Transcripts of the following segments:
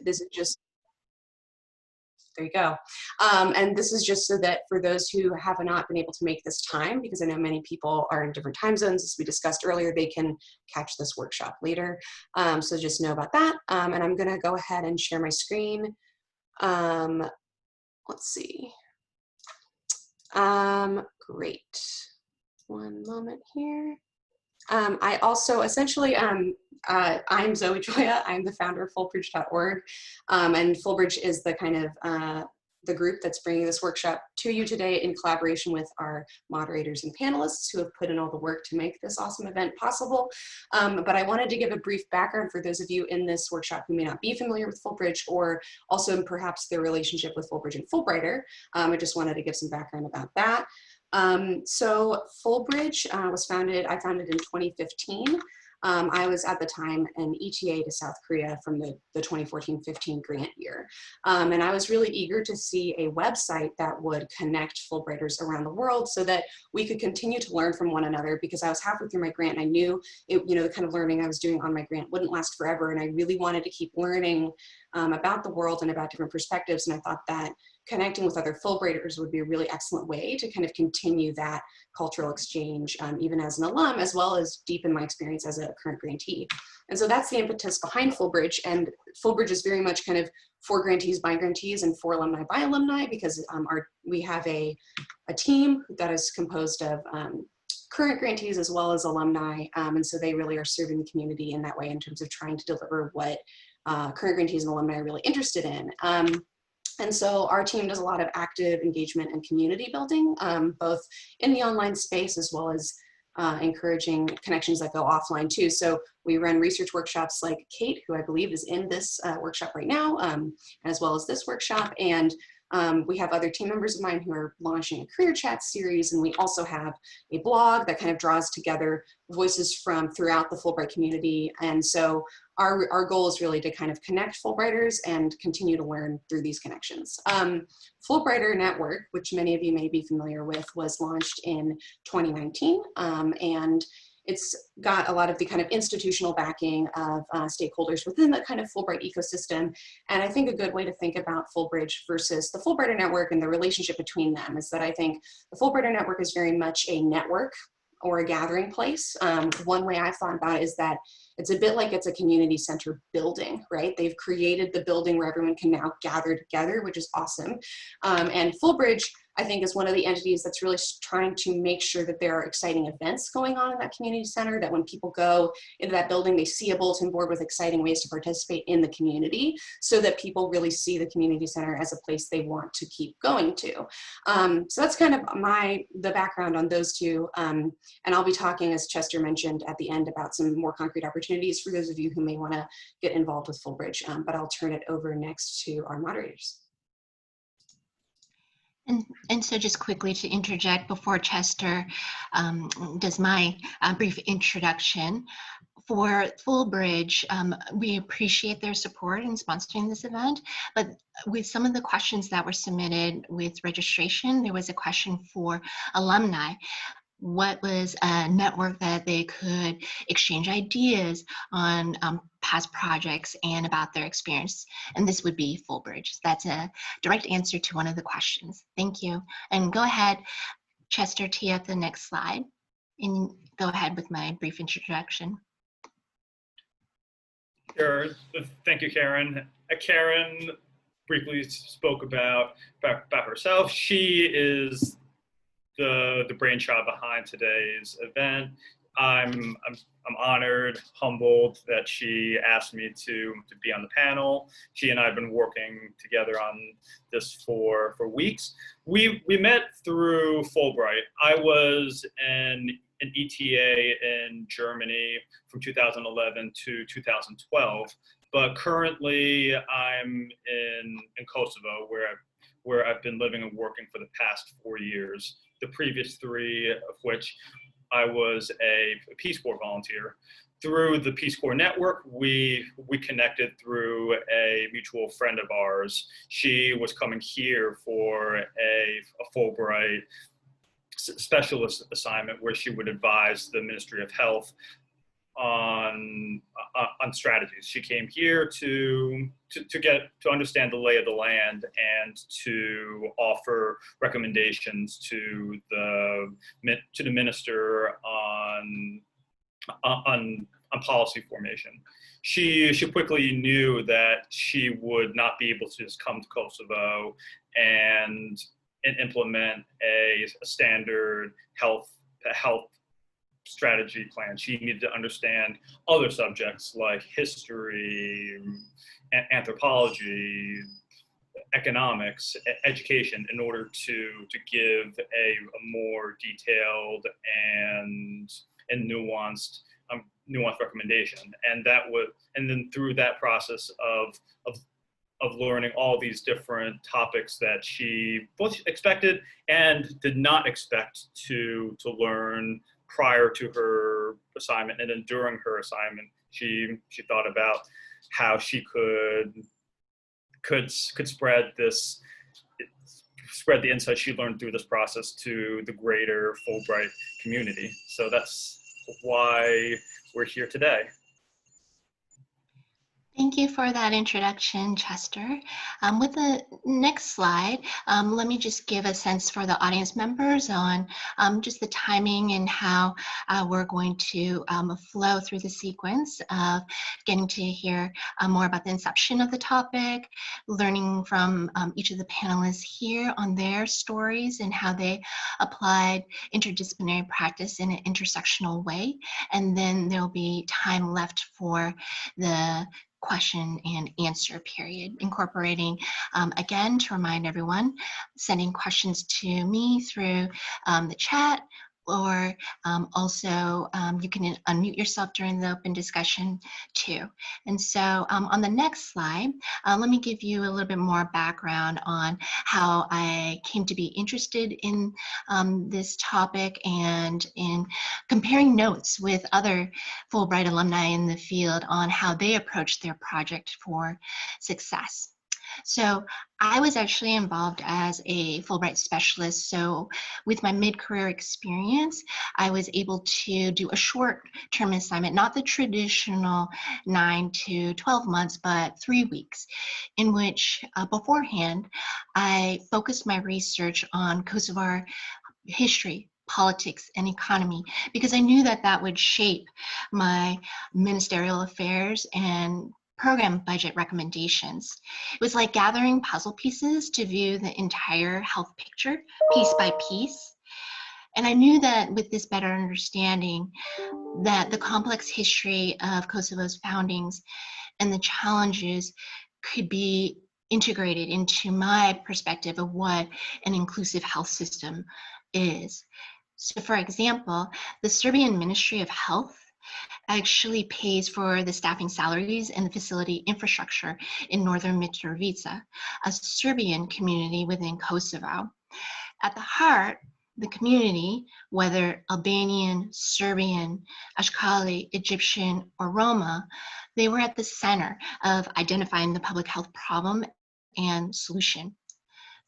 this is just, there you go. And this is just so that for those who have not been able to make this time, because I know many people are in different time zones, as we discussed earlier, they can catch this workshop later. So just know about that. And I'm gonna go ahead and share my screen. Let's see. Great. One moment here. I also essentially, I'm Zoe Joya. I'm the founder of Fulbridge.org, and Fulbridge is the kind of the group that's bringing this workshop to you today in collaboration with our moderators and panelists who have put in all the work to make this awesome event possible. But I wanted to give a brief background for those of you in this workshop who may not be familiar with Fulbridge, or also perhaps their relationship with Fulbridge and Fulbrighter. I just wanted to give some background about that. So Fulbridge was founded, I founded in 2015. I was at the time an ETA to South Korea from the 2014-15 grant year. And I was really eager to see a website that would connect Fulbrighters around the world so that we could continue to learn from one another, because I was halfway through my grant and I knew it, you know, the kind of learning I was doing on my grant wouldn't last forever. And I really wanted to keep learning about the world and about different perspectives. And I thought that connecting with other Fulbrighters would be a really excellent way to kind of continue that cultural exchange, even as an alum, as well as deepen my experience as a current grantee. And so that's the impetus behind Fulbridge. And Fulbridge is very much kind of for grantees by grantees and for alumni by alumni, because we have a team that is composed of current grantees as well as alumni. And so they really are serving the community in that way in terms of trying to deliver what current grantees and alumni are really interested in. And so our team does a lot of active engagement and community building, both in the online space as well as encouraging connections that go offline too. So we run research workshops like Kate, who I believe is in this workshop right now, as well as this workshop. And we have other team members of mine who are launching a career chat series, and we also have a blog that kind of draws together voices from throughout the Fulbright community. And so our goal is really to kind of connect Fulbrighters and continue to learn through these connections. Fulbrighter Network, which many of you may be familiar with, was launched in 2019, and it's got a lot of the kind of institutional backing of stakeholders within the kind of Fulbright ecosystem. And I think a good way to think about Fulbridge versus the Fulbrighter Network and the relationship between them is that I think the Fulbrighter Network is very much a network or a gathering place. One way I've thought about it is that it's a bit like it's a community center building, right? They've created the building where everyone can now gather together, which is awesome. And Fulbridge, I think, is one of the entities that's really trying to make sure that there are exciting events going on in that community center, that when people go into that building, they see a bulletin board with exciting ways to participate in the community, so that people really see the community center as a place they want to keep going to. So that's kind of the background on those two. And I'll be talking, as Chester mentioned, at the end about some more concrete opportunities for those of you who may want to get involved with Fulbridge, but I'll turn it over next to our moderators. And so just quickly to interject before Chester does my brief introduction. For Fulbridge, we appreciate their support in sponsoring this event, but with some of the questions that were submitted with registration, there was a question for alumni. What was a network that they could exchange ideas on past projects and about their experience? And this would be Fulbridge. That's a direct answer to one of the questions. Thank you. And go ahead, Chester, tee up the next slide and go ahead with my brief introduction. Sure. Thank you, Karen. Karen briefly spoke about herself. She is the brainchild behind today's event. I'm honored, humbled that she asked me to be on the panel. She and I have been working together on this for weeks. We met through Fulbright. I was an ETA in Germany from 2011 to 2012, but currently I'm in Kosovo, where I've been living and working for the past 4 years. The previous 3 of which I was a Peace Corps volunteer. Through the Peace Corps network, we connected through a mutual friend of ours. She was coming here for a Fulbright specialist assignment where she would advise the Ministry of Health on strategies. She came here to understand the lay of the land and to offer recommendations to the minister on policy formation. She quickly knew that she would not be able to just come to Kosovo and implement a standard health strategy plan. She needed to understand other subjects like history, anthropology, economics, education, in order to give a more detailed and nuanced recommendation. And then through that process of learning all these different topics that she both expected and did not expect to learn prior to her assignment, and then during her assignment, she thought about how she could spread the insights she learned through this process to the greater Fulbright community. So that's why we're here today. Thank you for that introduction, Chester. With the next slide, let me just give a sense for the audience members on just the timing and how we're going to flow through the sequence of getting to hear more about the inception of the topic, learning from each of the panelists here on their stories and how they applied interdisciplinary practice in an intersectional way. And then there'll be time left for the question and answer period, incorporating, again, to remind everyone, sending questions to me through the chat, or also you can unmute yourself during the open discussion too. And so on the next slide, let me give you a little bit more background on how I came to be interested in this topic and in comparing notes with other Fulbright alumni in the field on how they approached their project for success. So I was actually involved as a Fulbright specialist. So with my mid-career experience, I was able to do a short-term assignment, not the traditional 9 to 12 months, but 3 weeks, in which beforehand, I focused my research on Kosovar history, politics, and economy, because I knew that that would shape my ministerial affairs and program budget recommendations. It was like gathering puzzle pieces to view the entire health picture, piece by piece. And I knew that with this better understanding, that the complex history of Kosovo's foundings and the challenges could be integrated into my perspective of what an inclusive health system is. So for example, the Serbian Ministry of Health actually pays for the staffing salaries and the facility infrastructure in northern Mitrovica, a Serbian community within Kosovo. At the heart, the community, whether Albanian, Serbian, Ashkali, Egyptian, or Roma, they were at the center of identifying the public health problem and solution.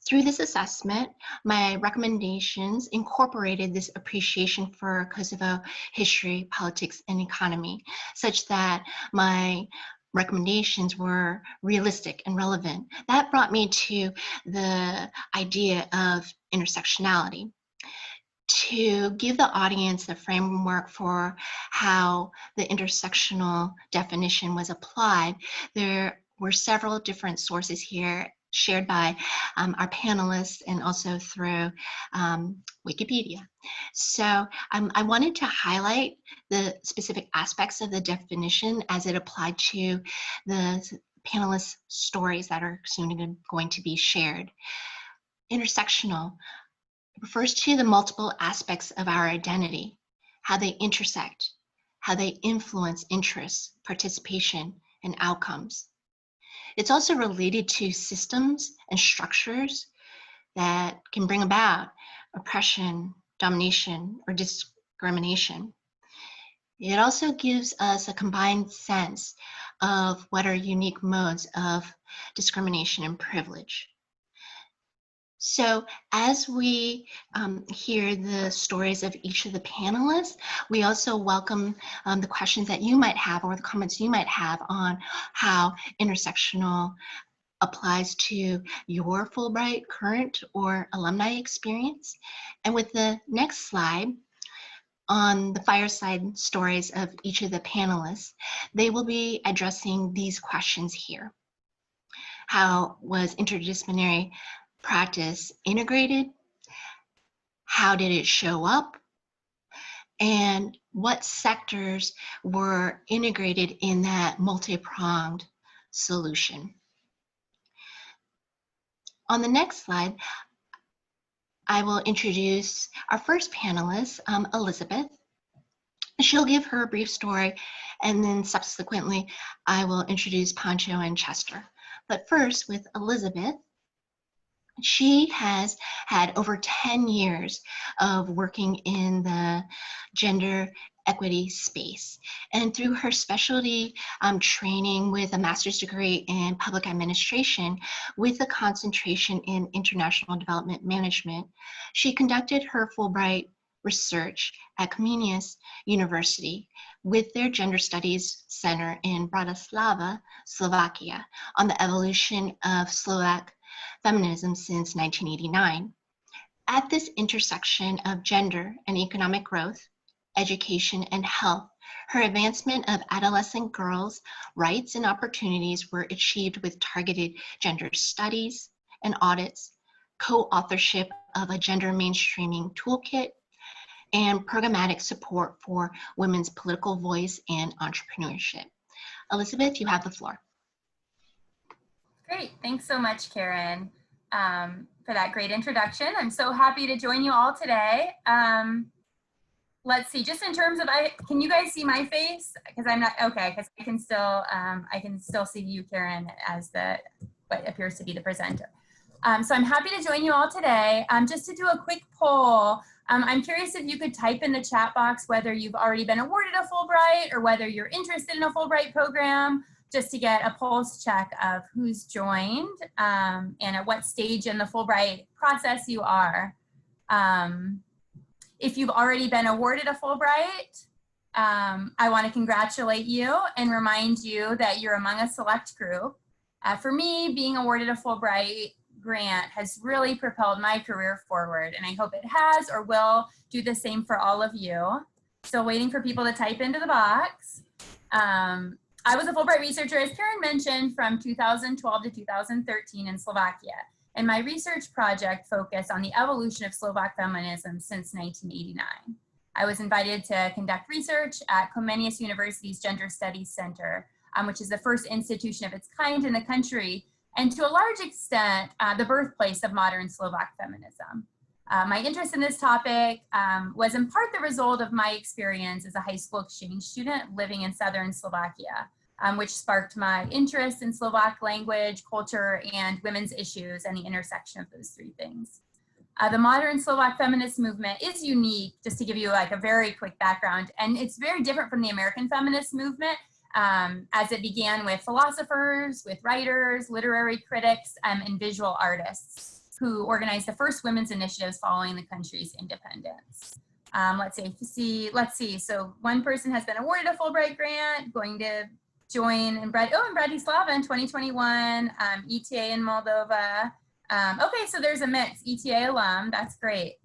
Through this assessment, my recommendations incorporated this appreciation for Kosovo history, politics, and economy, such that my recommendations were realistic and relevant. That brought me to the idea of intersectionality. To give the audience a framework for how the intersectional definition was applied, there were several different sources here shared by our panelists and also through Wikipedia. So I wanted to highlight the specific aspects of the definition as it applied to the panelists' stories that are soon going to be shared. Intersectional refers to the multiple aspects of our identity, how they intersect, how they influence interests, participation, and outcomes. It's also related to systems and structures that can bring about oppression, domination, or discrimination. It also gives us a combined sense of what are unique modes of discrimination and privilege. So as we hear the stories of each of the panelists, we also welcome the questions that you might have or the comments you might have on how intersectional applies to your Fulbright current or alumni experience. And with the next slide, on the fireside stories of each of the panelists, they will be addressing these questions here. How was interdisciplinary practice integrated? How did it show up? And what sectors were integrated in that multi-pronged solution? On the next slide, I will introduce our first panelist, Elizabeth. She'll give her a brief story, and then subsequently, I will introduce Pancho and Chester. But first, with Elizabeth, she has had over 10 years of working in the gender equity space. And through her specialty training with a master's degree in public administration with a concentration in international development management, she conducted her Fulbright research at Comenius University with their Gender Studies Center in Bratislava, Slovakia, on the evolution of Slovak feminism since 1989. At this intersection of gender and economic growth, education, and health, her advancement of adolescent girls' rights and opportunities were achieved with targeted gender studies and audits, co-authorship of a gender mainstreaming toolkit, and programmatic support for women's political voice and entrepreneurship. Elizabeth, you have the floor. Great, thanks so much, Karen, for that great introduction. I'm so happy to join you all today. Let's see, just in terms of, can you guys see my face? Because I'm not, okay, because I can still see you, Karen, as what appears to be the presenter. So I'm happy to join you all today. Just to do a quick poll, I'm curious if you could type in the chat box whether you've already been awarded a Fulbright or whether you're interested in a Fulbright program, just to get a pulse check of who's joined and at what stage in the Fulbright process you are. If you've already been awarded a Fulbright, I want to congratulate you and remind you that you're among a select group. For me, being awarded a Fulbright grant has really propelled my career forward, and I hope it has or will do the same for all of you. Still waiting for people to type into the box. I was a Fulbright researcher, as Karen mentioned, from 2012 to 2013 in Slovakia. And my research project focused on the evolution of Slovak feminism since 1989. I was invited to conduct research at Comenius University's Gender Studies Center, which is the first institution of its kind in the country, and to a large extent, the birthplace of modern Slovak feminism. My interest in this topic was in part the result of my experience as a high school exchange student living in southern Slovakia, which sparked my interest in Slovak language, culture, and women's issues and the intersection of those three things. The modern Slovak feminist movement is unique, just to give you like a very quick background, and it's very different from the American feminist movement, as it began with philosophers, with writers, literary critics, and visual artists who organized the first women's initiatives following the country's independence. Let's see. So one person has been awarded a Fulbright grant, going to join in Bratislava in 2021, ETA in Moldova. Okay, so there's a mix, ETA alum, that's great.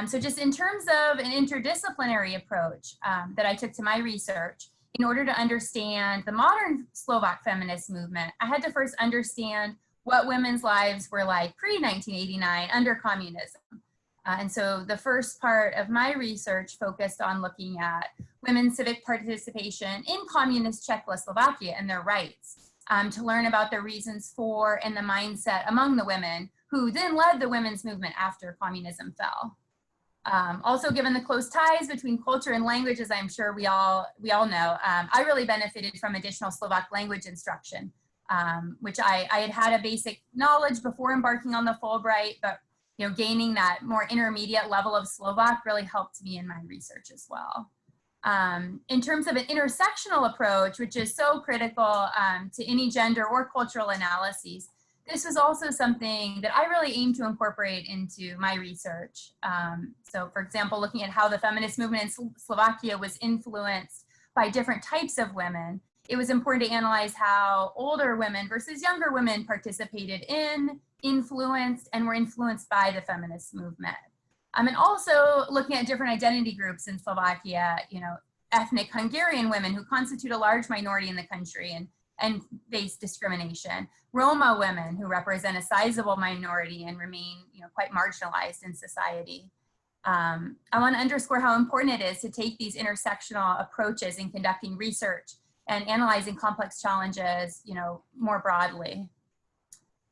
So just in terms of an interdisciplinary approach that I took to my research, in order to understand the modern Slovak feminist movement, I had to first understand what women's lives were like pre-1989 under communism. And so the first part of my research focused on looking at women's civic participation in communist Czechoslovakia and their rights, to learn about the reasons for and the mindset among the women who then led the women's movement after communism fell. Also, given the close ties between culture and language, as I'm sure we all know, I really benefited from additional Slovak language instruction, which I had a basic knowledge before embarking on the Fulbright, but gaining that more intermediate level of Slovak really helped me in my research as well. In terms of an intersectional approach, which is so critical to any gender or cultural analyses, this was also something that I really aim to incorporate into my research. So for example, looking at how the feminist movement in Slovakia was influenced by different types of women, it was important to analyze how older women versus younger women participated in, influenced, and were influenced by the feminist movement. And also looking at different identity groups in Slovakia, you know, ethnic Hungarian women who constitute a large minority in the country and face discrimination, Roma women who represent a sizable minority and remain, you know, quite marginalized in society. I want to underscore how important it is to take these intersectional approaches in conducting research and analyzing complex challenges, you know, more broadly.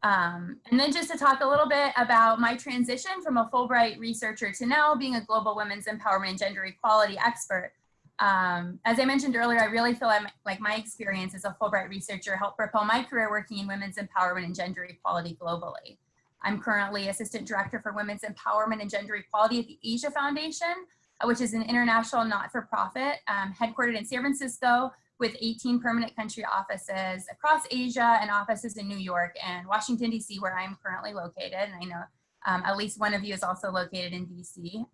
And then just to talk a little bit about my transition from a Fulbright researcher to now being a global women's empowerment and gender equality expert. As I mentioned earlier, I really feel like my experience as a Fulbright researcher helped propel my career working in women's empowerment and gender equality globally. I'm currently Assistant Director for Women's Empowerment and Gender Equality at the Asia Foundation, which is an international not-for-profit headquartered in San Francisco with 18 permanent country offices across Asia and offices in New York and Washington, D.C., where I'm currently located. And I know at least one of you is also located in D.C.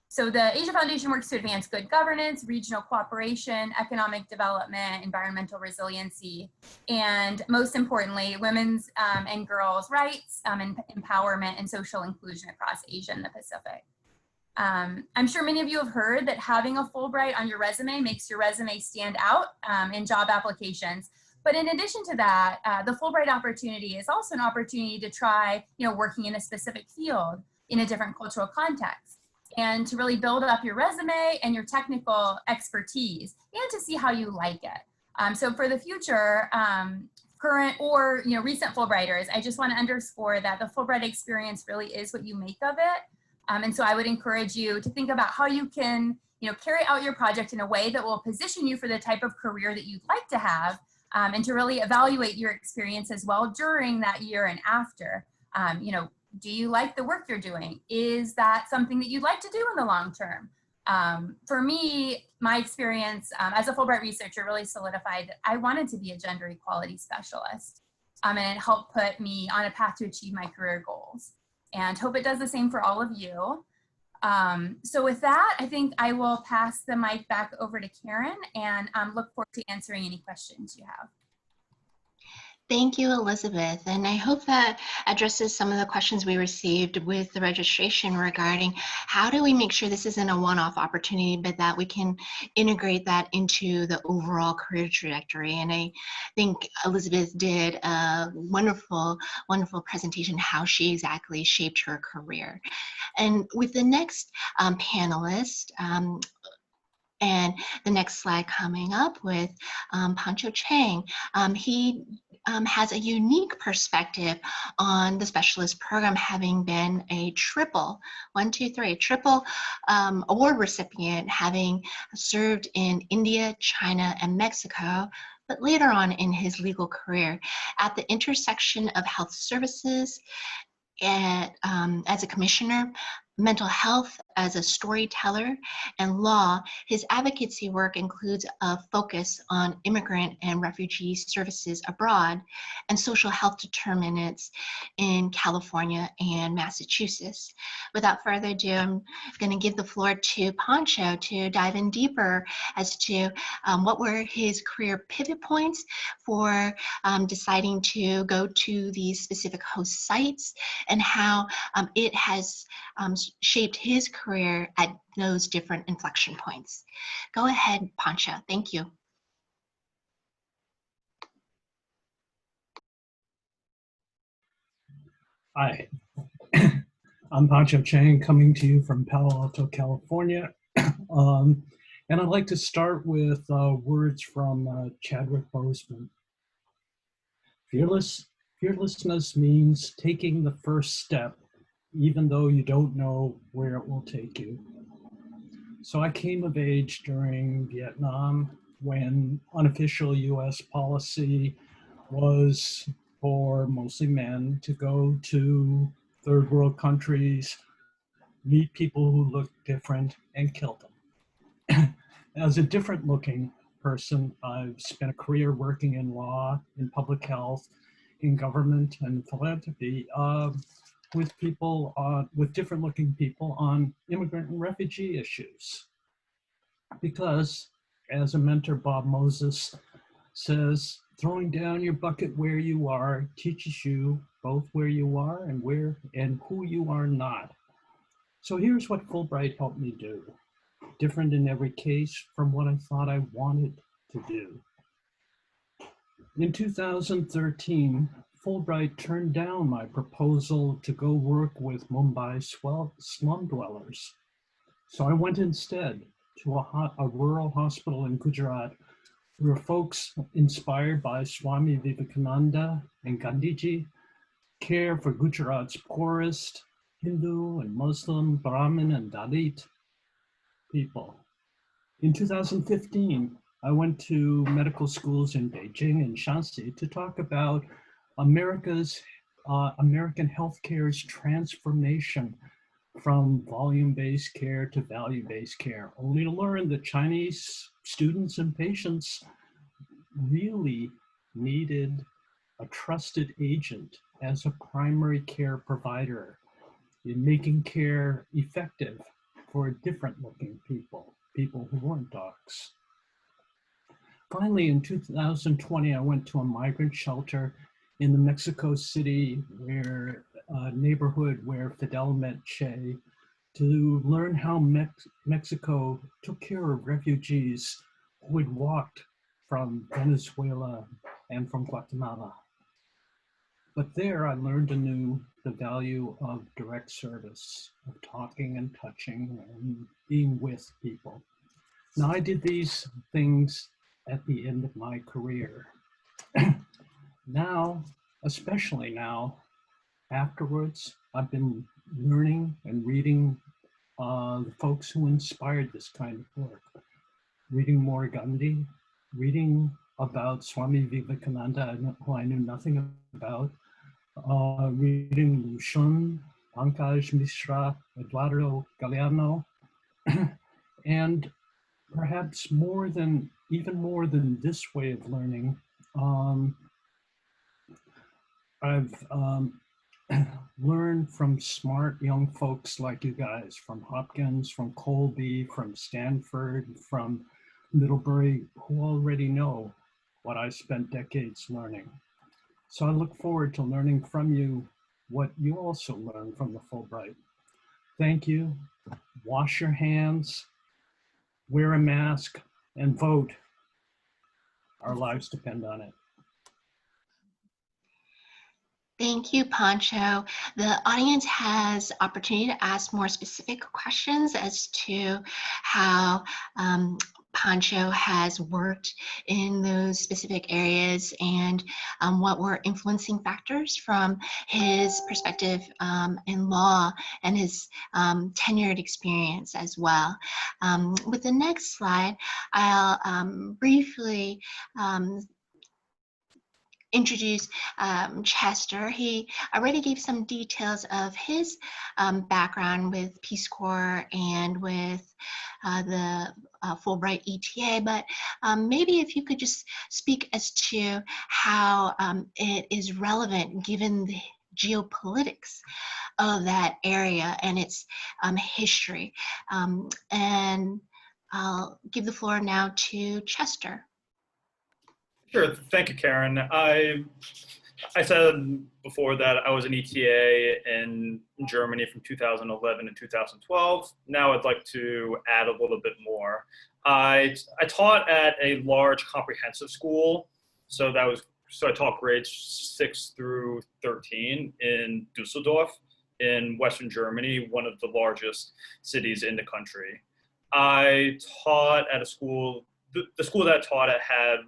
So the Asia Foundation works to advance good governance, regional cooperation, economic development, environmental resiliency, and most importantly, women's and girls' rights and empowerment and social inclusion across Asia and the Pacific. I'm sure many of you have heard that having a Fulbright on your resume makes your resume stand out in job applications. But in addition to that, the Fulbright opportunity is also an opportunity to try, you know, working in a specific field in a different cultural context, and to really build up your resume and your technical expertise, and to see how you like it. So for the future, current or, you know, recent Fulbrighters, I just want to underscore that the Fulbright experience really is what you make of it. And so I would encourage you to think about how you can, you know, carry out your project in a way that will position you for the type of career that you'd like to have, and to really evaluate your experience as well during that year and after. You know, do you like the work you're doing? Is that something that you'd like to do in the long term? For me, my experience as a Fulbright researcher really solidified that I wanted to be a gender equality specialist, and it helped put me on a path to achieve my career goals. And hope it does the same for all of you. So with that, I think I will pass the mic back over to Karen and look forward to answering any questions you have. Thank you, Elizabeth. And I hope that addresses some of the questions we received with the registration regarding how do we make sure this isn't a one-off opportunity, but that we can integrate that into the overall career trajectory. And I think Elizabeth did a wonderful, wonderful presentation how she exactly shaped her career. And with the next panelist, and the next slide coming up with Pancho Chang, he has a unique perspective on the specialist program, having been a triple award recipient, having served in India, China, and Mexico, but later on in his legal career at the intersection of health services as a commissioner, mental health as a storyteller, and law. His advocacy work includes a focus on immigrant and refugee services abroad and social health determinants in California and Massachusetts. Without further ado, I'm going to give the floor to Pancho to dive in deeper as to what were his career pivot points for deciding to go to these specific host sites, and how it has shaped his career at those different inflection points. Go ahead, Pancho. Thank you. Hi, I'm Pancho Chang, coming to you from Palo Alto, California. And I'd like to start with words from Chadwick Boseman. Fearlessness means taking the first step, even though you don't know where it will take you. So I came of age during Vietnam, when unofficial US policy was for mostly men to go to third world countries, meet people who look different, and kill them. As a different looking person, I've spent a career working in law, in public health, in government and philanthropy with people, with different looking people on immigrant and refugee issues. Because as a mentor, Bob Moses says, throwing down your bucket where you are teaches you both where you are and who you are not. So here's what Fulbright helped me do, different in every case from what I thought I wanted to do. In 2013, Fulbright turned down my proposal to go work with Mumbai slum dwellers. So I went instead to a rural hospital in Gujarat where folks inspired by Swami Vivekananda and Gandhiji care for Gujarat's poorest Hindu and Muslim, Brahmin and Dalit people. In 2015, I went to medical schools in Beijing and Shanxi to talk about American healthcare's transformation from volume-based care to value-based care, only to learn that Chinese students and patients really needed a trusted agent as a primary care provider in making care effective for different looking people who weren't docs. Finally, in 2020, I went to a migrant shelter in the Mexico City neighborhood where Fidel met Che to learn how Mexico took care of refugees who had walked from Venezuela and from Guatemala. But there I learned anew the value of direct service, of talking and touching and being with people. Now I did these things at the end of my career. Now, especially now, afterwards, I've been learning and reading the folks who inspired this kind of work. Reading more Gandhi, reading about Swami Vivekananda, who I knew nothing about, reading Lu Xun, Pankaj Mishra, Eduardo Galeano, and perhaps even more than this way of learning, I've learned from smart young folks like you guys, from Hopkins, from Colby, from Stanford, from Middlebury, who already know what I spent decades learning. So I look forward to learning from you what you also learned from the Fulbright. Thank you. Wash your hands, wear a mask, and vote. Our lives depend on it. Thank you, Pancho. The audience has opportunity to ask more specific questions as to how Pancho has worked in those specific areas and what were influencing factors from his perspective in law and his tenured experience as well. With the next slide, I'll briefly introduce Chester. He already gave some details of his background with Peace Corps and with the Fulbright ETA, but maybe if you could just speak as to how it is relevant given the geopolitics of that area and its history. And I'll give the floor now to Chester. Sure, thank you, Karen. I said before that I was an ETA in Germany from 2011 to 2012. Now I'd like to add a little bit more. I taught at a large comprehensive school, so I taught grades 6 through 13 in Dusseldorf in Western Germany, one of the largest cities in the country. I taught at a school, the school that I taught at had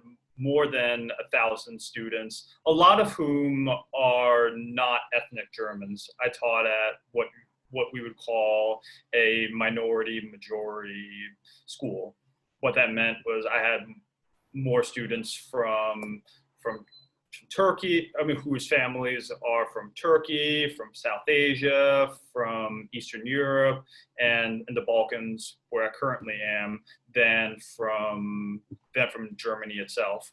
more than 1,000 students, a lot of whom are not ethnic Germans. I taught at what we would call a minority-majority school. What that meant was I had more students from Turkey, whose families are from Turkey, from South Asia, from Eastern Europe, and in the Balkans, where I currently am, than from Germany itself.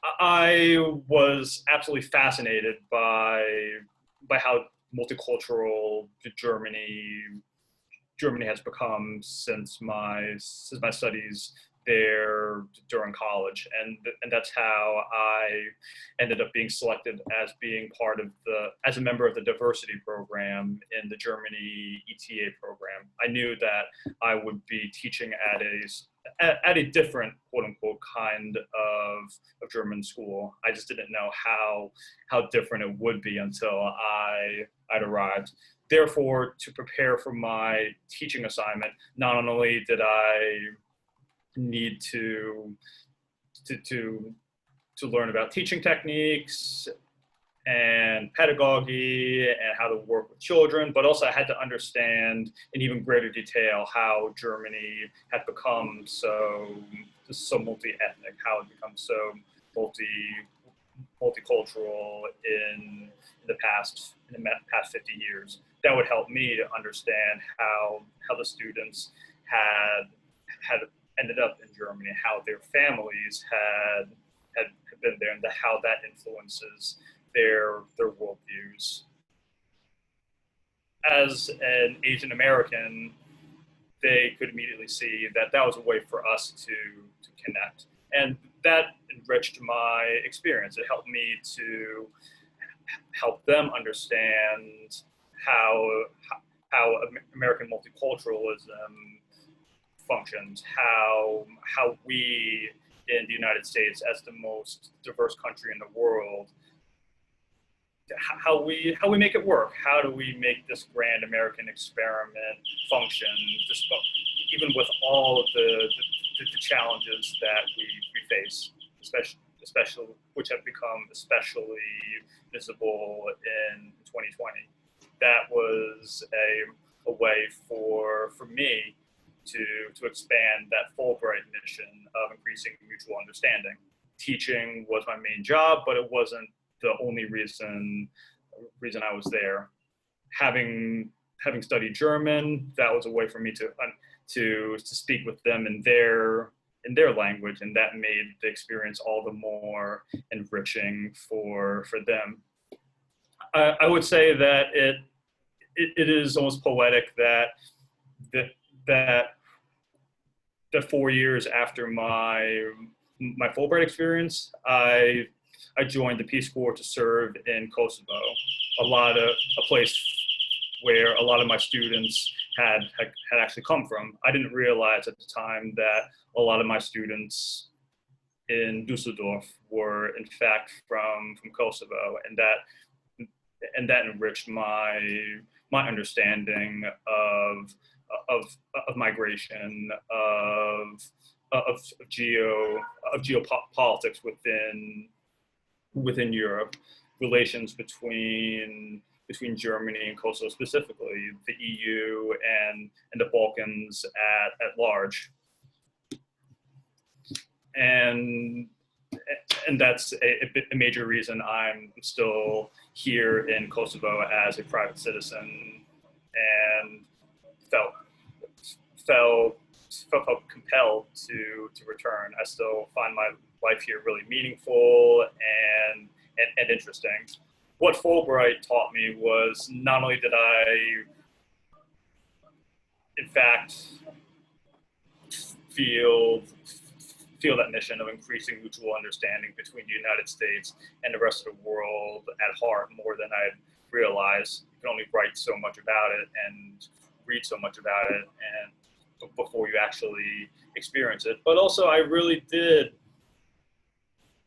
I was absolutely fascinated by how multicultural Germany has become since my studies there during college, and that's how I ended up being selected as being part of as a member of the diversity program in the Germany ETA program. I knew that I would be teaching at a different quote unquote kind of German school. I just didn't know how different it would be until I'd arrived. Therefore, to prepare for my teaching assignment, not only did I need to learn about teaching techniques and pedagogy and how to work with children, but also I had to understand in even greater detail how Germany had become so multi-ethnic, how it becomes so multicultural in the past 50 years. That would help me to understand how the students had ended up in Germany, how their families had been there, and how that influences their worldviews. As an Asian American, they could immediately see that was a way for us to connect, and that enriched my experience. It helped me to help them understand how American multiculturalism functions, how we in the United States, as the most diverse country in the world, how we make it work. How do we make this grand American experiment function, even with all of the challenges that we face, especially which have become especially visible in 2020. That was a way for me to expand that Fulbright mission of increasing mutual understanding. Teaching was my main job, but it wasn't the only reason I was there. Having studied German, that was a way for me to speak with them in their language, and that made the experience all the more enriching for them. I would say that it is almost poetic that 4 years after my Fulbright experience, I joined the Peace Corps to serve in Kosovo, a place where a lot of my students had actually come from. I didn't realize at the time that a lot of my students in Dusseldorf were in fact from Kosovo, and that enriched my understanding of migration, of geopolitics within Europe, relations between Germany and Kosovo specifically, the EU and the Balkans at large, and that's a major reason I'm still here in Kosovo as a private citizen, and felt compelled to return. I still find my life here really meaningful and interesting. What Fulbright taught me was not only did I, in fact, feel that mission of increasing mutual understanding between the United States and the rest of the world at heart more than I'd realized. You can only write so much about it and read so much about it and before you actually experience it. But also I really did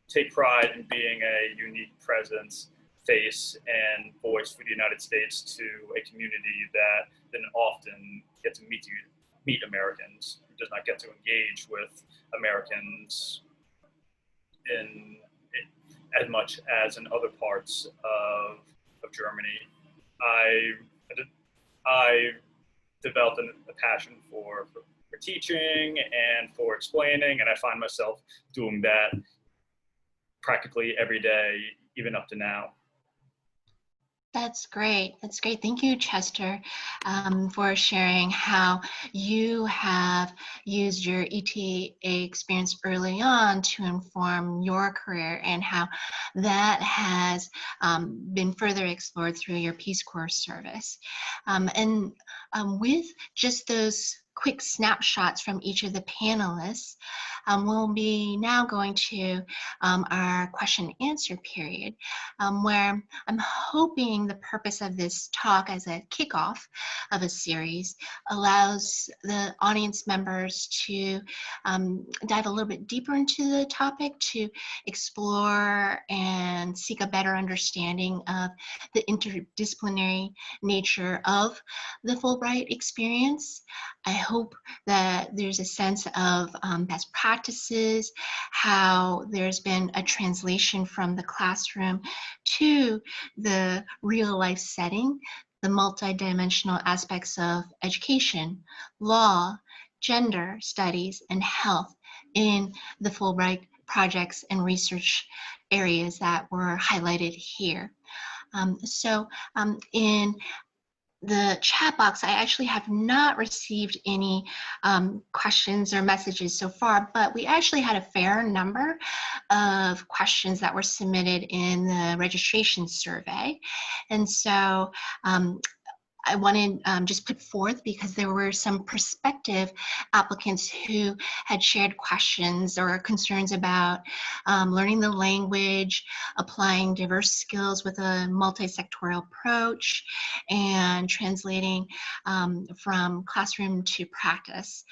take pride in being a unique presence, face, and voice for the United States to a community that didn't often get to meet Americans, who does not get to engage with Americans in as much as in other parts of Germany. I developed a passion for teaching and for explaining, and I find myself doing that practically every day, even up to now. That's great. That's great. Thank you, Chester, for sharing how you have used your ETA experience early on to inform your career and how that has been further explored through your Peace Corps service. With just those quick snapshots from each of the panelists, we'll be now going to our question and answer period, where I'm hoping the purpose of this talk as a kickoff of a series allows the audience members to dive a little bit deeper into the topic, to explore and seek a better understanding of the interdisciplinary nature of the Fulbright experience. I hope that there's a sense of best practices, how there's been a translation from the classroom to the real life setting, the multidimensional aspects of education, law, gender studies, and health in the Fulbright projects and research areas that were highlighted here. In the chat box, I actually have not received any questions or messages so far, but we actually had a fair number of questions that were submitted in the registration survey. And so I wanted just put forth, because there were some prospective applicants who had shared questions or concerns about learning the language, applying diverse skills with a multi-sectoral approach, and translating from classroom to practice.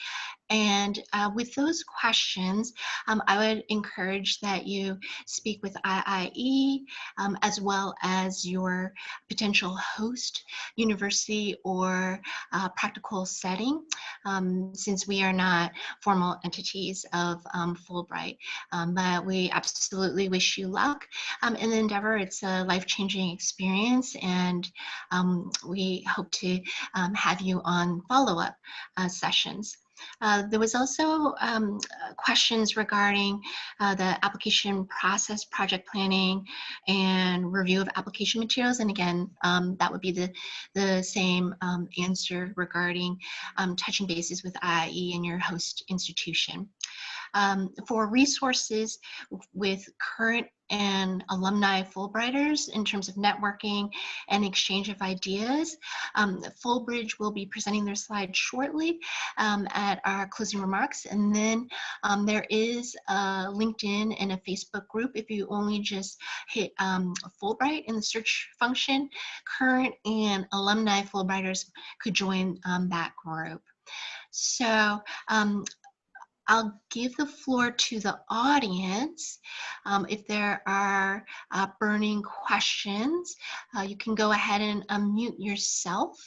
And with those questions, I would encourage that you speak with IIE as well as your potential host university or practical setting, since we are not formal entities of Fulbright. But we absolutely wish you luck in the endeavor. It's a life-changing experience, and we hope to have you on follow-up sessions. There was also questions regarding the application process, project planning, and review of application materials. And again, that would be the same answer regarding touching bases with IIE and your host institution. For resources with current and alumni Fulbrighters in terms of networking and exchange of ideas, Fulbridge will be presenting their slides shortly at our closing remarks. And then there is a LinkedIn and a Facebook group. If you only just hit Fulbright in the search function, current and alumni Fulbrighters could join that group. So I'll give the floor to the audience. If there are burning questions, you can go ahead and unmute yourself.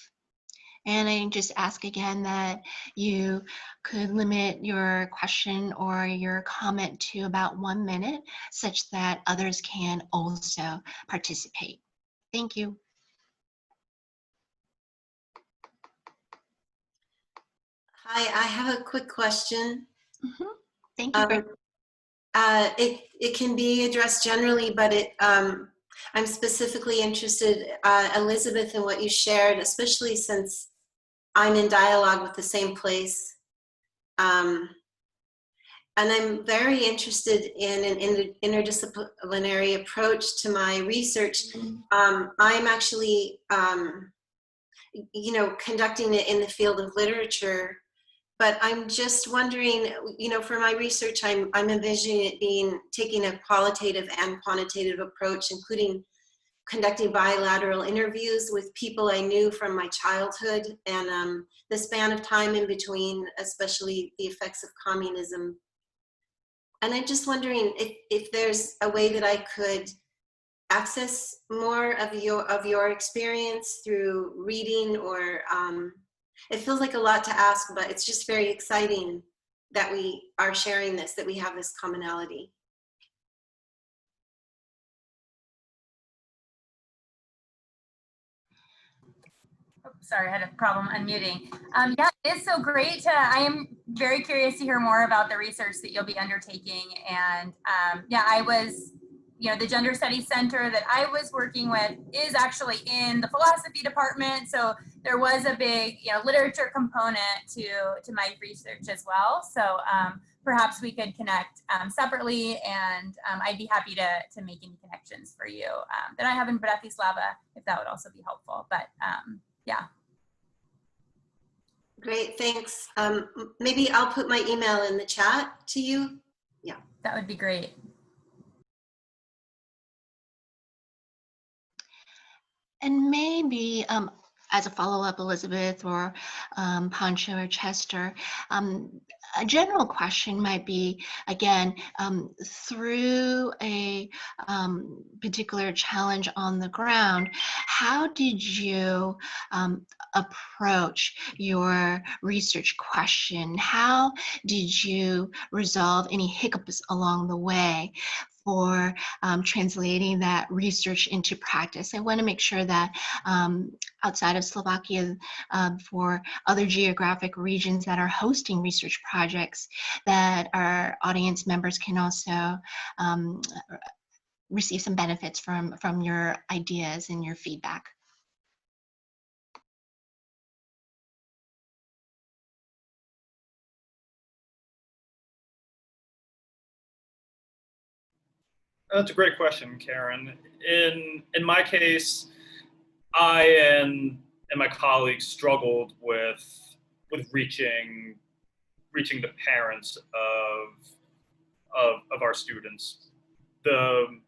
And I just ask again that you could limit your question or your comment to about 1 minute, such that others can also participate. Thank you. Hi, I have a quick question. Thank you. It can be addressed generally, but I'm specifically interested, Elizabeth, in what you shared, especially since I'm in dialogue with the same place. And I'm very interested in an interdisciplinary approach to my research. I'm actually, conducting it in the field of literature. But I'm just wondering, for my research, I'm envisioning it taking a qualitative and quantitative approach, including conducting bilateral interviews with people I knew from my childhood and the span of time in between, especially the effects of communism. And I'm just wondering if there's a way that I could access more of your experience through reading, or it feels like a lot to ask, but it's just very exciting that we are sharing this, that we have this commonality. Oh, sorry, I had a problem unmuting. Yeah, it's so great I am very curious to hear more about the research that you'll be undertaking. And yeah, I was, you know, the Gender Studies Center that I was working with is actually in the philosophy department. So there was a big, you know, literature component to my research as well. So perhaps we could connect separately, and I'd be happy to make any connections for you that I have in Bratislava, if that would also be helpful. But yeah. Great, thanks. Maybe I'll put my email in the chat to you. Yeah. That would be great. And maybe as a follow-up, Elizabeth or Pancho or Chester, a general question might be, again, through a particular challenge on the ground, how did you approach your research question? How did you resolve any hiccups along the way for translating that research into practice? I want to make sure that outside of Slovakia, for other geographic regions that are hosting research projects, that our audience members can also receive some benefits from your ideas and your feedback. That's a great question, Karen. In my case, I and my colleagues struggled with reaching the parents of our students. The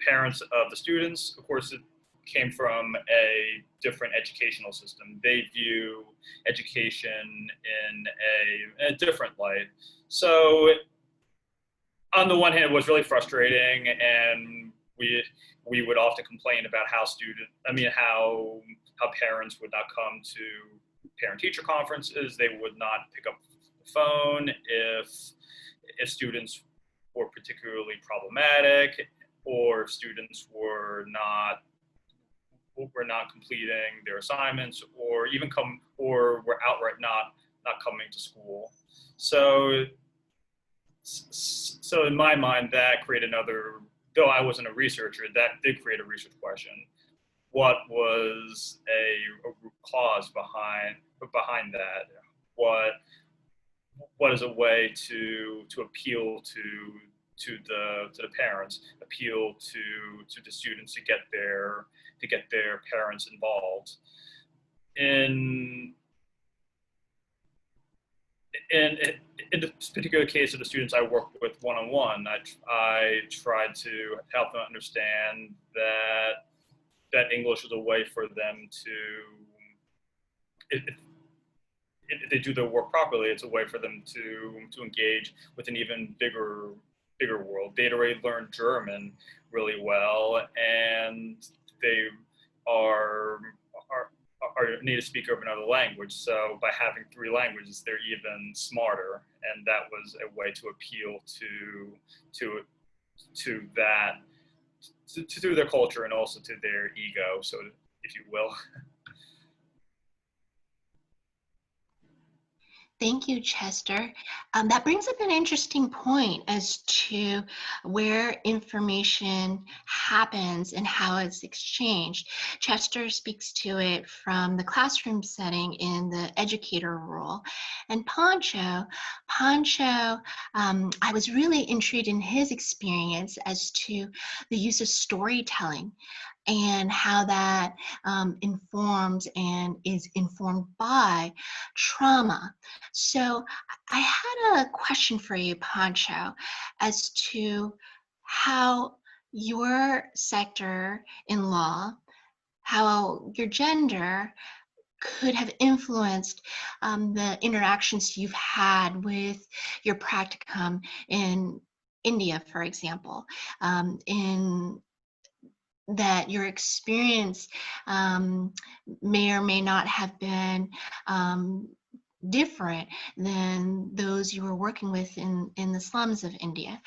parents of the students, of course, it came from a different educational system. They view education in a different light. So on the one hand, it was really frustrating, and we would often complain about how parents would not come to parent-teacher conferences. They would not pick up the phone if students were particularly problematic, or if students were not completing their assignments, or were outright not coming to school. So in my mind, that created another, though I wasn't a researcher, that did create a research question. What was a root cause behind that? What is a way to appeal to the parents, appeal to the students to get their parents involved? In this particular case of the students I work with one-on-one, I tried to help them understand that English is a way for them to, if they do their work properly, it's a way for them to engage with an even bigger world. They'd already learned German really well, and they are a native speaker of another language. So by having 3 languages, they're even smarter, and that was a way to appeal to their culture and also to their ego, so if you will. Thank you, Chester. That brings up an interesting point as to where information happens and how it's exchanged. Chester speaks to it from the classroom setting in the educator role. And Pancho, I was really intrigued in his experience as to the use of storytelling and how that informs and is informed by trauma. So I had a question for you, Pancho, as to how your sector in law, how your gender could have influenced the interactions you've had with your practicum in India, for example, in that your experience may or may not have been different than those you were working with in the slums of India.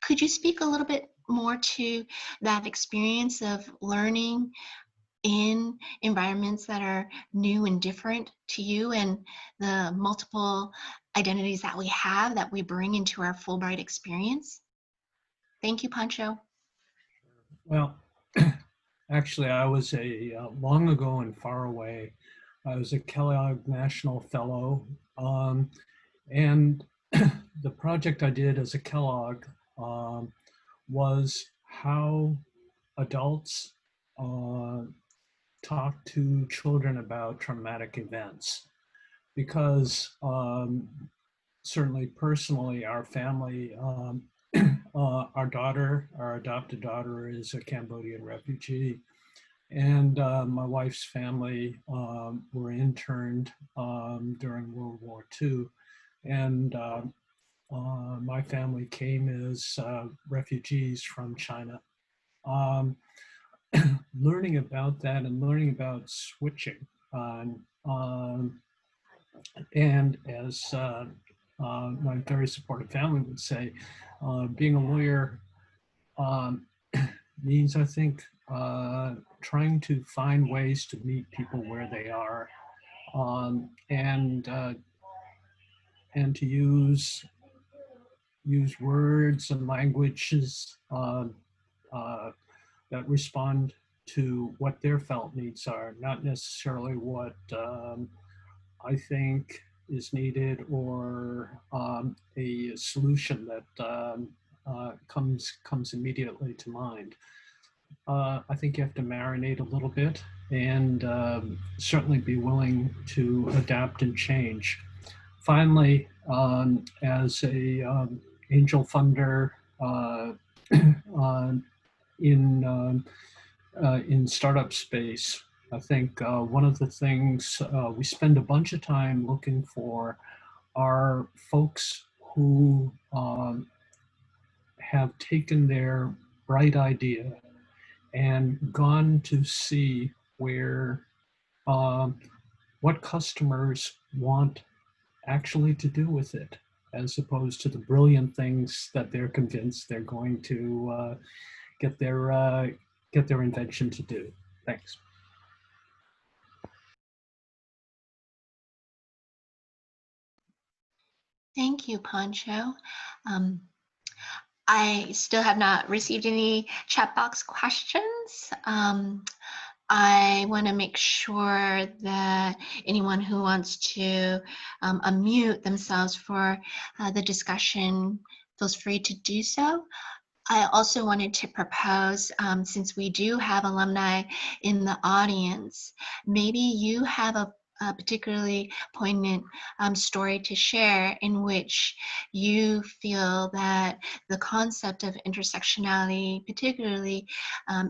Could you speak a little bit more to that experience of learning in environments that are new and different to you, and the multiple identities that we have that we bring into our Fulbright experience? Thank you, Pancho. Well, actually, I was long ago and far away. I was a Kellogg National Fellow, and the project I did as a Kellogg was how adults talk to children about traumatic events. Because certainly personally, our family, our adopted daughter is a Cambodian refugee. And my wife's family were interned during World War II. And my family came as refugees from China. Learning about that and learning about switching. And as my very supportive family would say, being a lawyer means, I think, trying to find ways to meet people where they are, and to use words and languages that respond to what their felt needs are, not necessarily what I think is needed, or a solution that comes immediately to mind. I think you have to marinate a little bit, and certainly be willing to adapt and change. Finally, as a angel funder in startup space, I think one of the things we spend a bunch of time looking for are folks who have taken their bright idea and gone to see where what customers want actually to do with it, as opposed to the brilliant things that they're convinced they're going to get their invention to do. Thanks. Thank you, Pancho. I still have not received any chat box questions. I want to make sure that anyone who wants to unmute themselves for the discussion feels free to do so. I also wanted to propose, since we do have alumni in the audience, maybe you have a particularly poignant story to share in which you feel that the concept of intersectionality, particularly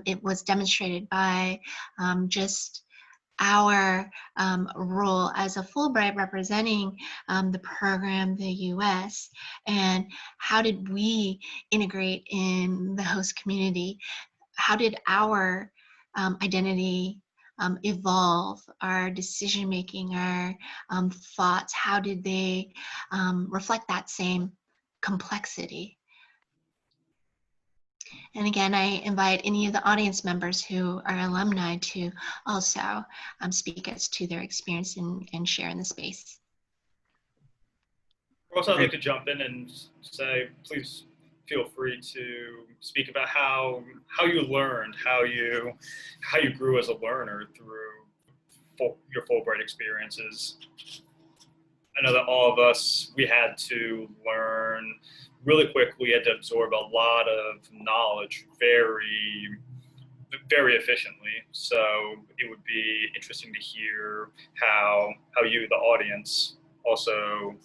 it was demonstrated by just our role as a Fulbright representing the program, the US, and how did we integrate in the host community? How did our identity evolve, our decision making, our thoughts? How did they reflect that same complexity? And again, I invite any of the audience members who are alumni to also speak as to their experience and share in the space. Also, I'd like to jump in and say, please feel free to speak about how you learned, how you grew as a learner through your Fulbright experiences. I know that all of us, we had to learn really quickly. We had to absorb a lot of knowledge very efficiently. So it would be interesting to hear how you, the audience, also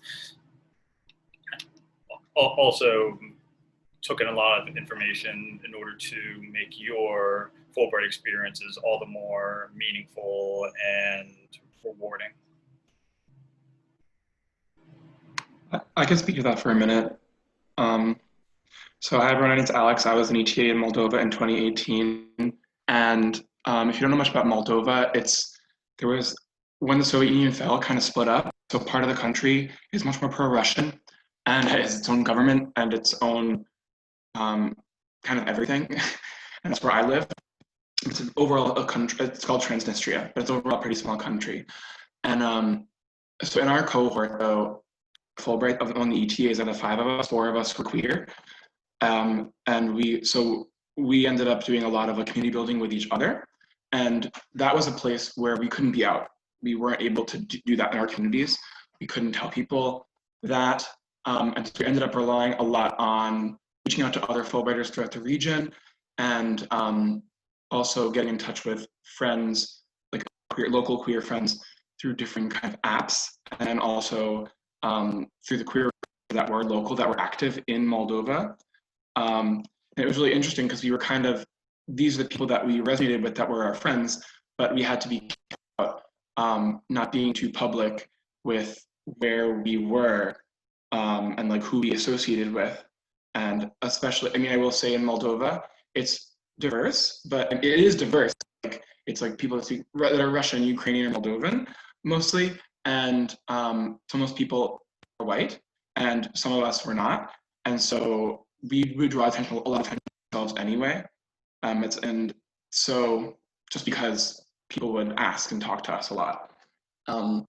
took in a lot of information in order to make your Fulbright experiences all the more meaningful and rewarding. I can speak to that for a minute. So hi everyone, my name's Alex. I was an ETA in Moldova in 2018. And if you don't know much about Moldova, when the Soviet Union fell, kind of split up. So part of the country is much more pro-Russian and has its own government and its own kind of everything. And that's where I live. It's overall a country, it's called Transnistria, but it's overall a pretty small country. And so in our cohort though, Fulbright, on the ETAs, out of 5 of us, 4 of us were queer. And we ended up doing a lot of community building with each other. And that was a place where we couldn't be out. We weren't able to do that in our communities. We couldn't tell people that. And so we ended up relying a lot on reaching out to other Fulbrighters throughout the region, and also getting in touch with friends, like local queer friends, through different kind of apps, and also through the queer that were local, that were active in Moldova. And it was really interesting because we were kind of, these are the people that we resonated with that were our friends, but we had to be about not being too public with where we were and like who we associated with. And especially, I mean, I will say in Moldova, it's diverse, but it is diverse. Like, it's like people that are Russian, Ukrainian, or Moldovan mostly. And so most people are white, and some of us were not. And so we would draw attention, a lot of attention to ourselves anyway. And so just because people would ask and talk to us a lot. And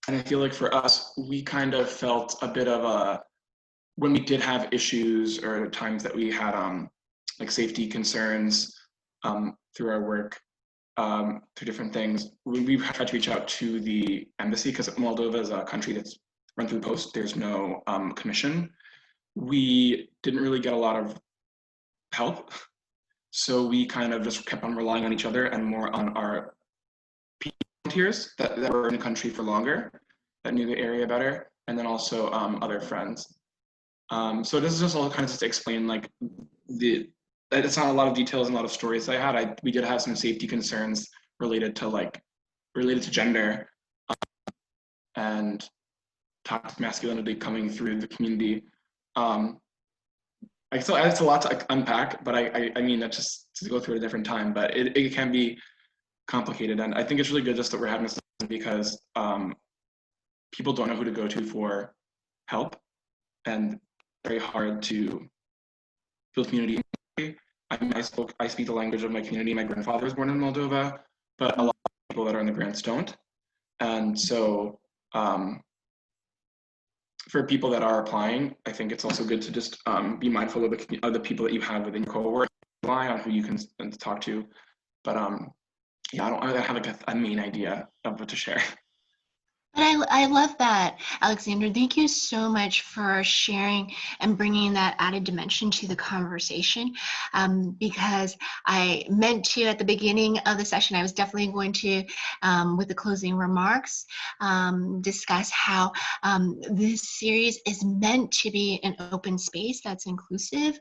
I feel like for us, we kind of felt a bit of a, when we did have issues or times that we had like safety concerns through our work, through different things, we tried to reach out to the embassy, because Moldova is a country that's run through post. There's no commission. We didn't really get a lot of help. So we kind of just kept on relying on each other and more on our volunteers that were in the country for longer, that knew the area better, and then also other friends. So this is just all kind of just to explain, like, it's not a lot of details and a lot of stories I had. We did have some safety concerns related to gender and toxic masculinity coming through the community. It's a lot to unpack, but I mean, that's just to go through at a different time, but it can be complicated. And I think it's really good just that we're having this because people don't know who to go to for help, and very hard to build community. I speak the language of my community. My grandfather was born in Moldova, but a lot of people that are in the grants don't. And so for people that are applying, I think it's also good to just be mindful of the people that you have within your cohort, rely on who you can talk to. But yeah, I don't have like a main idea of what to share. But I love that, Alexander. Thank you so much for sharing and bringing that added dimension to the conversation, because I meant to, at the beginning of the session, I was definitely going to, with the closing remarks, discuss how this series is meant to be an open space that's inclusive,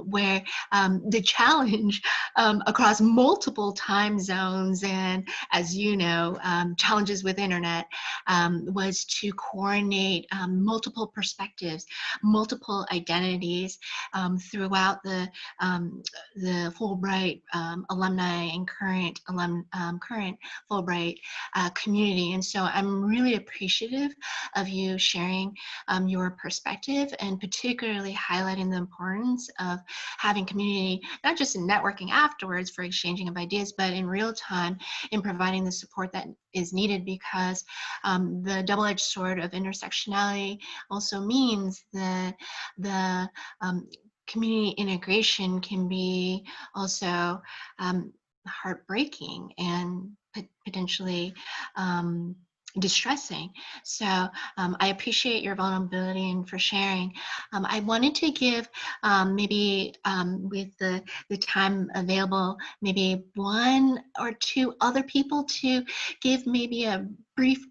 where the challenge across multiple time zones and, as you know, challenges with internet, was to coordinate multiple perspectives, multiple identities throughout the Fulbright alumni and current Fulbright community. And so I'm really appreciative of you sharing your perspective, and particularly highlighting the importance of having community, not just in networking afterwards for exchanging of ideas, but in real time in providing the support that is needed, because the double-edged sword of intersectionality also means that the community integration can be also heartbreaking and potentially distressing. So I appreciate your vulnerability and for sharing. I wanted to give maybe with the time available, maybe one or two other people to give maybe a brief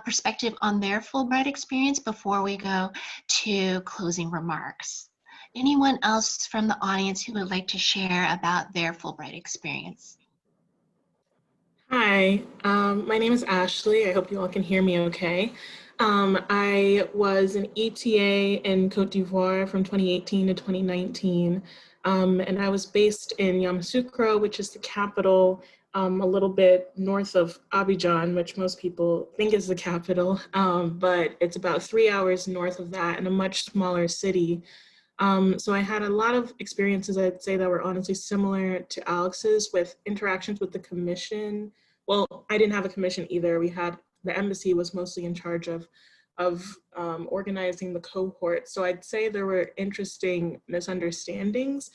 perspective on their Fulbright experience before we go to closing remarks. Anyone else from the audience who would like to share about their Fulbright experience? Hi, my name is Ashley. I hope you all can hear me okay. I was an ETA in Cote d'Ivoire from 2018 to 2019, and I was based in Yamoussoukro, which is the capital, a little bit north of Abidjan, which most people think is the capital, but it's about 3 hours north of that in a much smaller city. So I had a lot of experiences, I'd say, that were honestly similar to Alex's, with interactions with the commission. Well, I didn't have a commission either. The embassy was mostly in charge of organizing the cohort. So I'd say there were interesting misunderstandings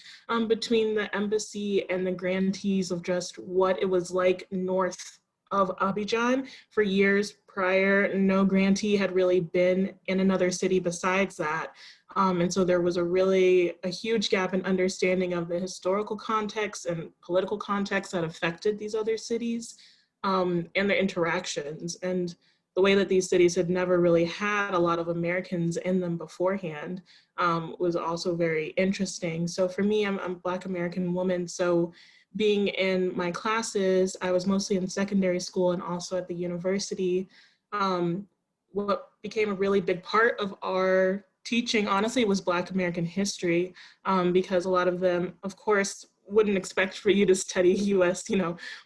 between the embassy and the grantees of just what it was like north of Abidjan. For years prior, no grantee had really been in another city besides that. And so there was a huge gap in understanding of the historical context and political context that affected these other cities and their interactions. And the way that these cities had never really had a lot of Americans in them beforehand was also very interesting. So for me, I'm a Black American woman, so being in my classes, I was mostly in secondary school and also at the university. What became a really big part of our teaching, honestly, was Black American history, because a lot of them, of course, wouldn't expect for you to study US,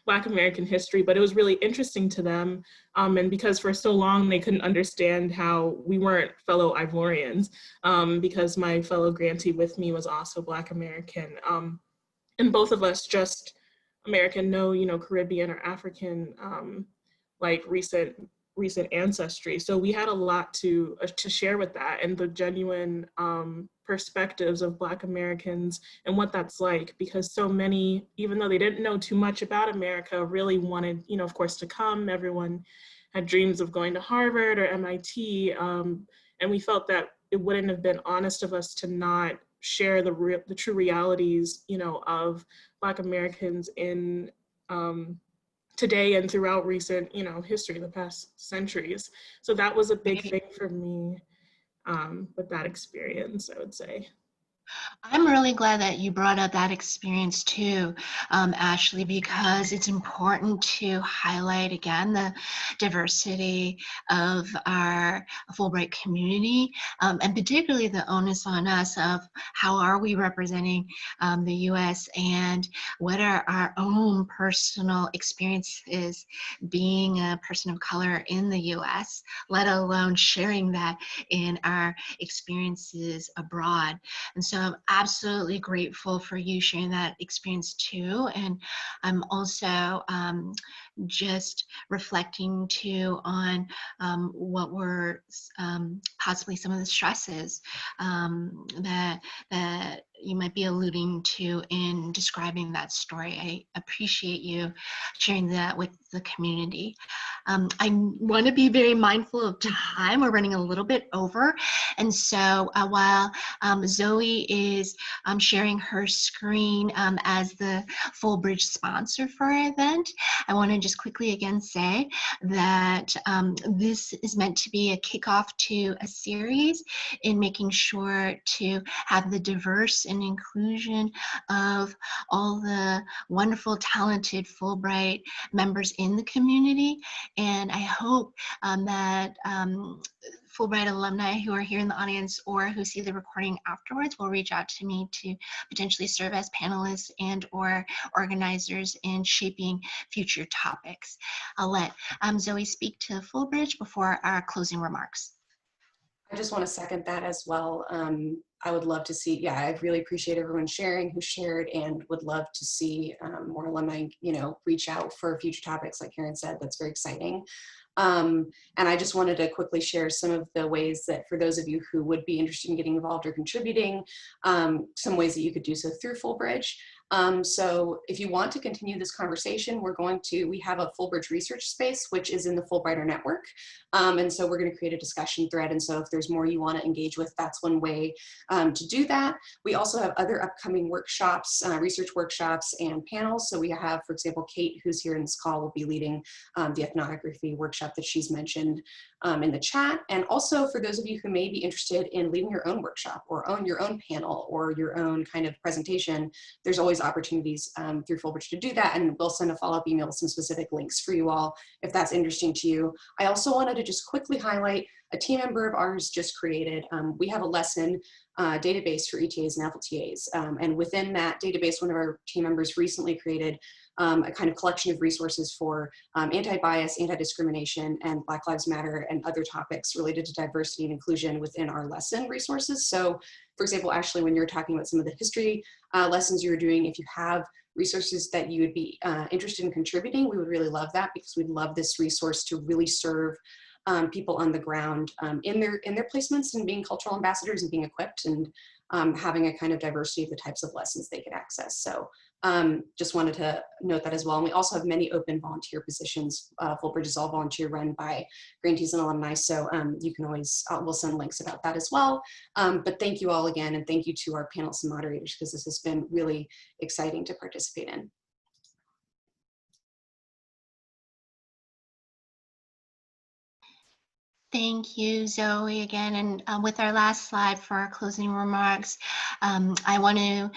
Black American history, but it was really interesting to them. And because for so long they couldn't understand how we weren't fellow Ivorians, because my fellow grantee with me was also Black American. And both of us just American, no, Caribbean or African, like recent ancestry. So we had a lot to share with that, and the genuine perspectives of Black Americans and what that's like, because so many, even though they didn't know too much about America, really wanted, of course, to come. Everyone had dreams of going to Harvard or MIT, and we felt that it wouldn't have been honest of us to not share the true realities, of Black Americans in today and throughout recent, history, the past centuries. So that was a big thing for me with that experience, I would say. I'm really glad that you brought up that experience too, Ashley, because it's important to highlight again the diversity of our Fulbright community, and particularly the onus on us of how are we representing the US and what are our own personal experiences being a person of color in the US, let alone sharing that in our experiences abroad. And so I'm absolutely grateful for you sharing that experience too. And I'm also just reflecting too on what were possibly some of the stresses that you might be alluding to in describing that story. I appreciate you sharing that with the community. I want to be very mindful of time. We're running a little bit over. And so while Zoe is sharing her screen as the Fulbridge sponsor for our event, I want to just quickly again say that this is meant to be a kickoff to a series in making sure to have the diverse and inclusion of all the wonderful, talented Fulbright members in the community. And I hope that Fulbright alumni who are here in the audience or who see the recording afterwards will reach out to me to potentially serve as panelists and or organizers in shaping future topics. I'll let Zoe speak to Fulbridge before our closing remarks. I just want to second that as well. I would love to see, I really appreciate everyone sharing who shared, and would love to see more alumni, reach out for future topics like Karen said. That's very exciting. And I just wanted to quickly share some of the ways that for those of you who would be interested in getting involved or contributing, some ways that you could do so through Fulbridge. So if you want to continue this conversation, we have a Fulbridge research space, which is in the Fulbrighter network. And so we're going to create a discussion thread. And so if there's more you want to engage with, that's one way to do that. We also have other upcoming workshops, research workshops and panels. So we have, for example, Kate, who's here in this call, will be leading the ethnography workshop that she's mentioned in the chat. And also for those of you who may be interested in leading your own workshop or your own panel or your own kind of presentation, there's always opportunities through Fulbridge to do that, and we'll send a follow-up email with some specific links for you all if that's interesting to you. I also wanted to just quickly highlight a team member of ours just created. We have a lesson database for ETAs and FLTAs, and within that database, one of our team members recently created a kind of collection of resources for anti-bias, anti-discrimination, and Black Lives Matter and other topics related to diversity and inclusion within our lesson resources. So, for example, Ashley, when you're talking about some of the history lessons you were doing, if you have resources that you would be interested in contributing, we would really love that, because we'd love this resource to really serve people on the ground in their placements and being cultural ambassadors and being equipped and having a kind of diversity of the types of lessons they could access. So just wanted to note that as well. And we also have many open volunteer positions. Fulbridge is all volunteer run by grantees and alumni. So you can always, we'll send links about that as well. But thank you all again. And thank you to our panelists and moderators, because this has been really exciting to participate in. Thank you, Zoe, again. And with our last slide for our closing remarks, I want to,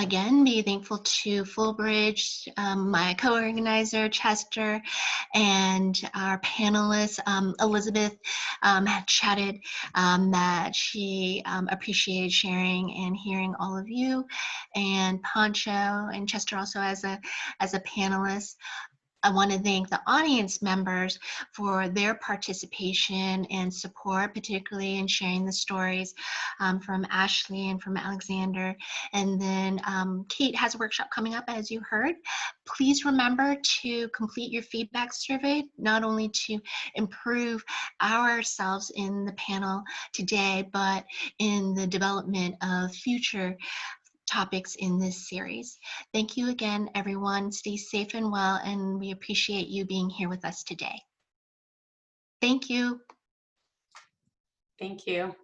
again, be thankful to Fulbridge, my co-organizer, Chester, and our panelists. Elizabeth had chatted that she appreciated sharing and hearing all of you, and Pancho and Chester also as a panelist. I want to thank the audience members for their participation and support, particularly in sharing the stories from Ashley and from Alexander. And then Kate has a workshop coming up, as you heard. Please remember to complete your feedback survey, not only to improve ourselves in the panel today, but in the development of future topics in this series. Thank you again, everyone. Stay safe and well, and we appreciate you being here with us today. Thank you. Thank you.